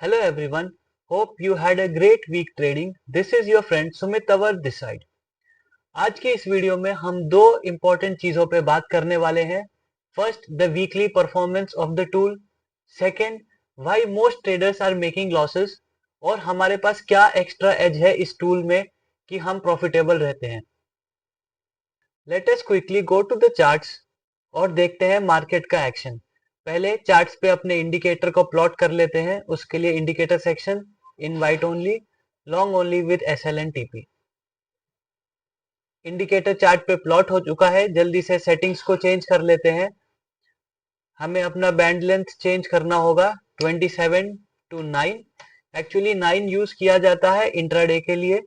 Hello everyone, hope you had a great week trading. This is your friend Sumit Tawar this side. आज की इस video में हम दो इम्पोर्टेंट चीजों पे बात करने वाले हैं. First, the weekly performance of the tool. Second, why most traders are making losses. और हमारे पास क्या एक्स्ट्रा एज है इस टूल में कि हम प्रॉफिटेबल रहते हैं. Let us quickly go to the charts और देखते हैं मार्केट का एक्शन. पहले चार्ट्स पे अपने इंडिकेटर को प्लॉट कर लेते हैं. उसके लिए indicator section, invite only, long only with SL and TP. Indicator chart पे प्लॉट हो चुका है. जल्दी से सेटिंग्स को चेंज कर लेते हैं. हमें अपना बैंड लेंथ चेंज करना होगा 27 to 9. एक्चुअली 9 यूज किया जाता है इंट्राडे के लिए.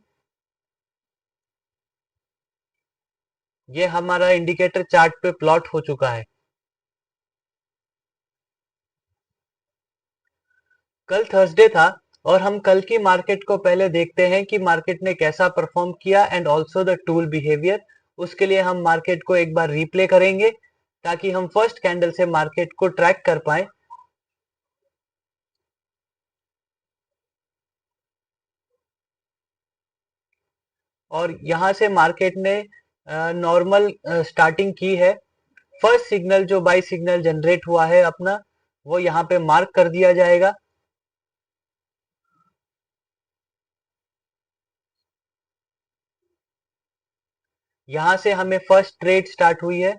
ये हमारा इंडिकेटर चार्ट पे प्लॉट हो चुका है. कल थर्सडे था और हम कल की मार्केट को पहले देखते हैं कि मार्केट ने कैसा परफॉर्म किया and also the tool behaviour. उसके लिए हम मार्केट को एक बार रिप्ले करेंगे ताकि हम फर्स्ट कैंडल से मार्केट को ट्रैक कर पाए. और यहां से मार्केट ने नॉर्मल स्टार्टिंग की है. फर्स्ट सिग्नल जो बाई सिग्नल जनरेट हुआ है अपना, वो यहाँ पे मार्क कर दिया जाएगा. यहां से हमें फर्स्ट ट्रेड स्टार्ट हुई है.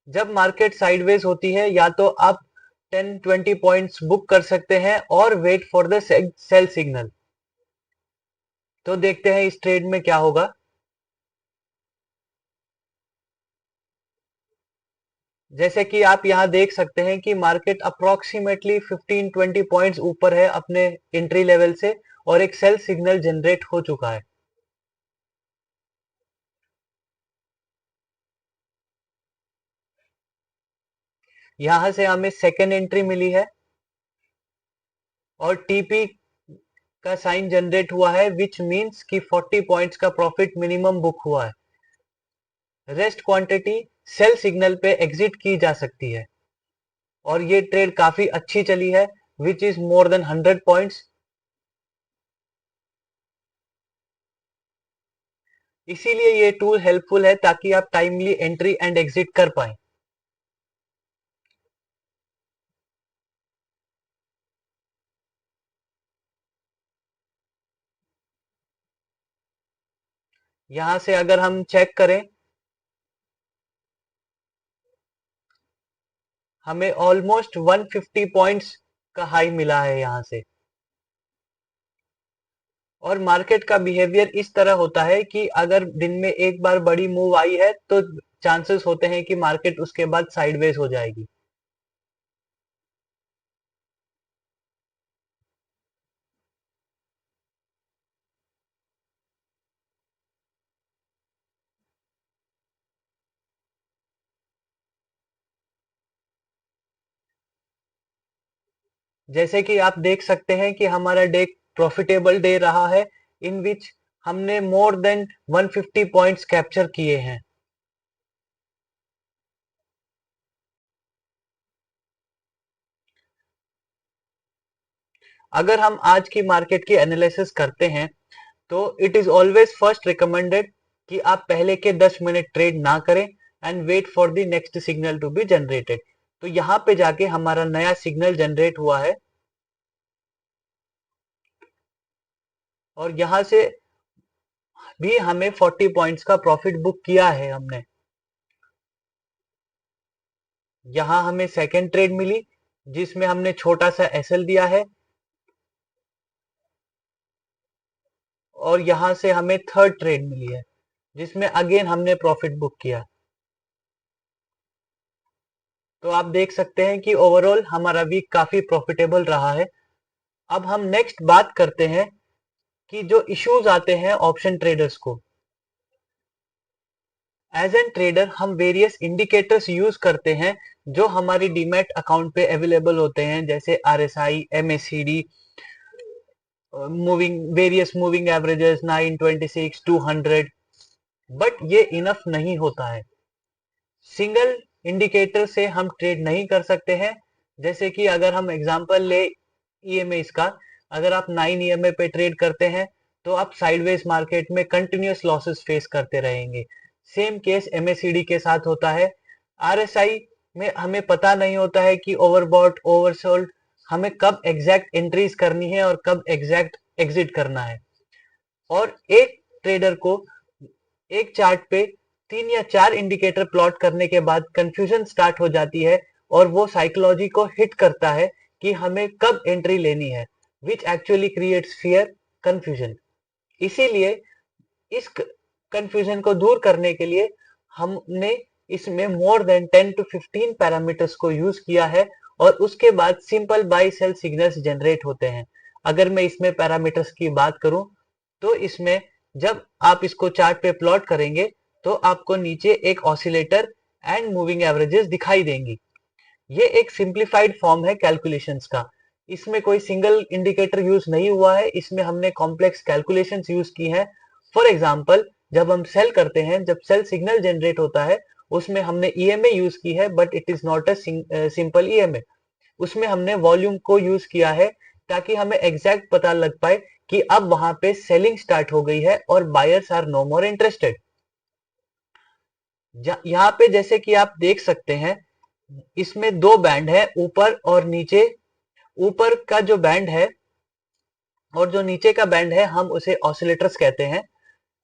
जब मार्केट साइडवेज होती है या तो आप 10-20 पॉइंट्स बुक कर सकते हैं और wait for the sell signal. तो देखते हैं इस ट्रेड में क्या होगा. जैसे कि आप यहां देख सकते हैं कि मार्केट अप्रोक्सीमेटली 15-20 पॉइंट्स ऊपर है अपने एंट्री लेवल से और एक सेल सिग्नल जनरेट हो चुका है. यहां से हमें सेकेंड एंट्री मिली है और टीपी का साइन जनरेट हुआ है, विच मींस कि 40 पॉइंट्स का प्रॉफिट मिनिमम बुक हुआ है. रेस्ट क्वांटिटी सेल सिग्नल पे एग्जिट की जा सकती है और ये ट्रेड काफी अच्छी चली है, which is more than 100 points. इसीलिए ये टूल हेल्पफुल है ताकि आप टाइमली एंट्री एंड एग्जिट कर पाए. यहां से अगर हम चेक करें, हमें ऑलमोस्ट 150 पॉइंट्स का हाई मिला है यहां से. और मार्केट का बिहेवियर इस तरह होता है कि अगर दिन में एक बार बड़ी मूव आई है तो चांसेस होते हैं कि मार्केट उसके बाद साइडवेज हो जाएगी. जैसे कि आप देख सकते हैं कि हमारा डे प्रॉफिटेबल डे रहा है, इन विच हमने मोर देन 150 पॉइंट्स कैप्चर किए हैं. अगर हम आज की मार्केट की एनालिसिस करते हैं तो it is always first recommended कि आप पहले के 10 मिनट ट्रेड ना करें and wait for the next signal to be generated. तो यहां पे जाके हमारा नया सिग्नल जनरेट हुआ है और यहां से भी हमें 40 पॉइंट्स का प्रॉफिट बुक किया है हमने. यहां हमें सेकेंड ट्रेड मिली जिसमें हमने छोटा सा एसएल दिया है और यहां से हमें थर्ड ट्रेड मिली है जिसमें अगेन हमने प्रॉफिट बुक किया. तो आप देख सकते हैं कि ओवरऑल हमारा वीक काफी प्रॉफिटेबल रहा है. अब हम नेक्स्ट बात करते हैं कि जो इश्यूज आते हैं ऑप्शन ट्रेडर्स को. एज एन ट्रेडर हम वेरियस इंडिकेटर्स यूज करते हैं जो हमारी डीमैट अकाउंट पे अवेलेबल होते हैं, जैसे RSI, MACD, moving various moving averages 9, 26, 200. But ये इनफ नहीं होता है. सिंगल इंडिकेटर से हम ट्रेड नहीं कर सकते हैं। जैसे कि अगर हम एग्जांपल ले ईएमए का, अगर आप 9 ईएमए पे ट्रेड करते हैं तो आप साइडवेज मार्केट में कंटिन्यूअस लॉसेस फेस करते रहेंगे। सेम केस एमएसीडी के साथ होता है। आरएसआई में हमें पता नहीं होता है कि ओवरबॉट ओवरसोल्ड, हमें कब एग्जैक्ट एंट्रीज करनी है और कब एग्जैक्ट एग्जिट करना है। और एक ट्रेडर को एक चार्ट पे 3 या 4 इंडिकेटर प्लॉट करने के बाद कंफ्यूजन स्टार्ट हो जाती है और वो साइकोलॉजी को हिट करता है कि हमें कब एंट्री लेनी है, which actually creates fear, confusion. इसीलिए इस कंफ्यूजन को दूर करने के लिए हमने इसमें मोर देन 10 to 15 पैरामीटर्स को यूज किया है और उसके बाद simple buy sell signals generate होते हैं। अगर मैं इसमें पैरामीटर्स की बात करूं तो इसमें जब आप इसको चार्ट पे प्लॉट करेंगे तो आपको नीचे एक ऑसिलेटर एंड मूविंग एवरेजेस दिखाई देंगी। ये एक सिंप्लीफाइड फॉर्म है कैलकुलेशंस का। इसमें कोई सिंगल इंडिकेटर यूज नहीं हुआ है, इसमें हमने कॉम्प्लेक्स कैलकुलेशंस यूज की हैं। फॉर एग्जांपल, जब हम सेल करते हैं, जब सेल सिग्नल जनरेट होता है, उसमें हमने ईएमए यूज की है, but it is not a simple EMA. उसमें हमने वॉल्यूम को यूज किया है ताकि हमें एग्जैक्ट पता लग पाए कि अब वहां पे सेलिंग स्टार्ट हो गई है और buyers are no more interested. यहाँ पे जैसे कि आप देख सकते हैं, इसमें 2 बैंड है, ऊपर और नीचे। ऊपर का जो बैंड है और जो नीचे का बैंड है, हम उसे ऑसिलेटर्स कहते हैं।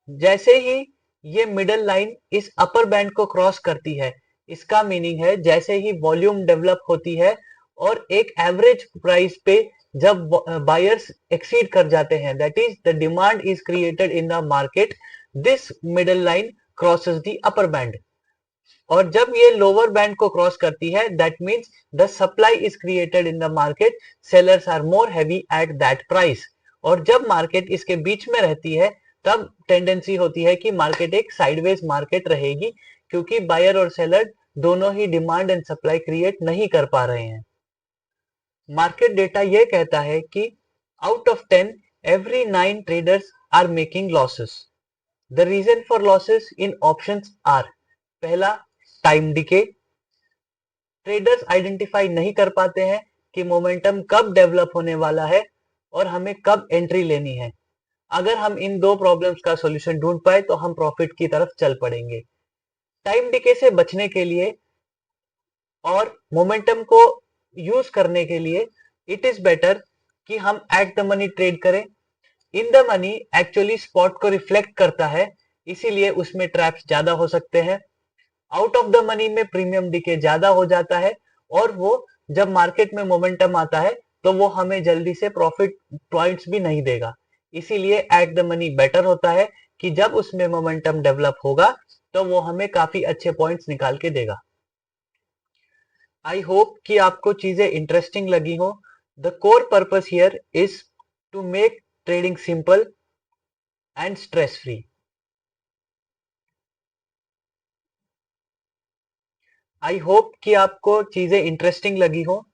जैसे ही ये मिडल लाइन इस अपर बैंड को क्रॉस करती है, इसका मीनिंग है जैसे ही वॉल्यूम डेवलप होती है और एक एवरेज प्राइस पे जब बायर्स एक्सीड कर जाते हैं, that is the demand is created in the market, this middle line crosses the upper band. और जब ये लोअर बैंड को क्रॉस करती है, that means the supply is created in the market, sellers are more heavy at that price. और जब market इसके बीच में रहती है, तब टेंडेंसी होती है कि मार्केट एक साइडवेज मार्केट रहेगी, क्योंकि बायर और सेलर दोनों ही डिमांड एंड सप्लाई क्रिएट नहीं कर पा रहे हैं। मार्केट डेटा यह कहता है कि out of 10 every 9 traders are making losses. The reason for losses in options are, पहला, टाइम डिके। ट्रेडर्स आइडेंटिफाई नहीं कर पाते हैं कि मोमेंटम कब डेवलप होने वाला है और हमें कब एंट्री लेनी है। अगर हम इन 2 प्रॉब्लम्स का सॉल्यूशन ढूंढ पाए तो हम प्रॉफिट की तरफ चल पड़ेंगे। टाइम डिके से बचने के लिए और मोमेंटम को यूज करने के लिए इट इज बेटर कि हम एट द मनी ट्रेड करें। In the money actually spot को रिफ्लेक्ट करता है, इसीलिए उसमें ट्रैप्स ज्यादा हो सकते हैं। आउट ऑफ द मनी में प्रीमियम डिके ज्यादा हो जाता है और वो जब मार्केट में मोमेंटम आता है तो वो हमें जल्दी से प्रॉफिट पॉइंट्स भी नहीं देगा। इसीलिए एट द मनी बेटर होता है कि जब उसमें मोमेंटम डेवलप होगा तो वो हमें काफी अच्छे पॉइंट्स निकाल के देगा। आई होप कि आपको चीजें इंटरेस्टिंग लगी हो। The core purpose here is to make trading simple and stress free. I hope कि आपको चीजें इंटरेस्टिंग लगी हो।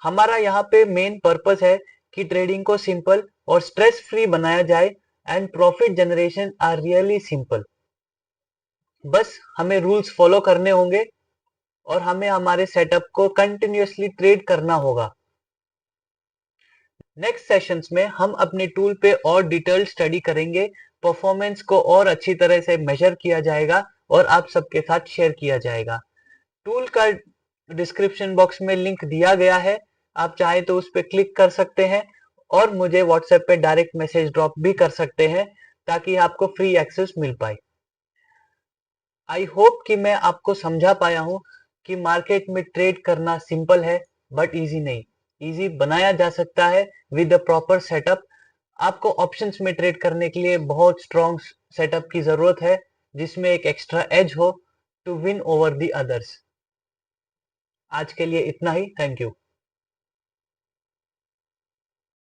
हमारा यहाँ पे मेन पर्पस है कि ट्रेडिंग को सिंपल और स्ट्रेस फ्री बनाया जाए and profit generation are really simple. बस हमें रूल्स फॉलो करने होंगे और हमें हमारे सेटअप को कंटिन्यूअसली ट्रेड करना होगा। नेक्स्ट सेशंस में हम अपने टूल पे और डिटेल्ड स्टडी करेंगे, परफॉर्मेंस को और अच्छी तरह से मेजर किया जाएगा और आप सबके साथ शेयर किया जाएगा। टूल का डिस्क्रिप्शन बॉक्स में लिंक दिया गया है, आप चाहे तो उस पर क्लिक कर सकते हैं और मुझे व्हाट्सएप पे डायरेक्ट मैसेज ड्रॉप भी कर सकते हैं ताकि आपको फ्री एक्सेस मिल पाए। आई होप कि मैं आपको समझा पाया हूं कि मार्केट में ट्रेड करना सिंपल है बट इजी नहीं। इजी बनाया जा सकता है विद अ प्रॉपर सेटअप। आपको ऑप्शंस में ट्रेड करने के लिए बहुत स्ट्रॉन्ग सेटअप की जरूरत है, जिसमें एक एक्स्ट्रा एज हो to win over the others. आज के लिए इतना ही। Thank you.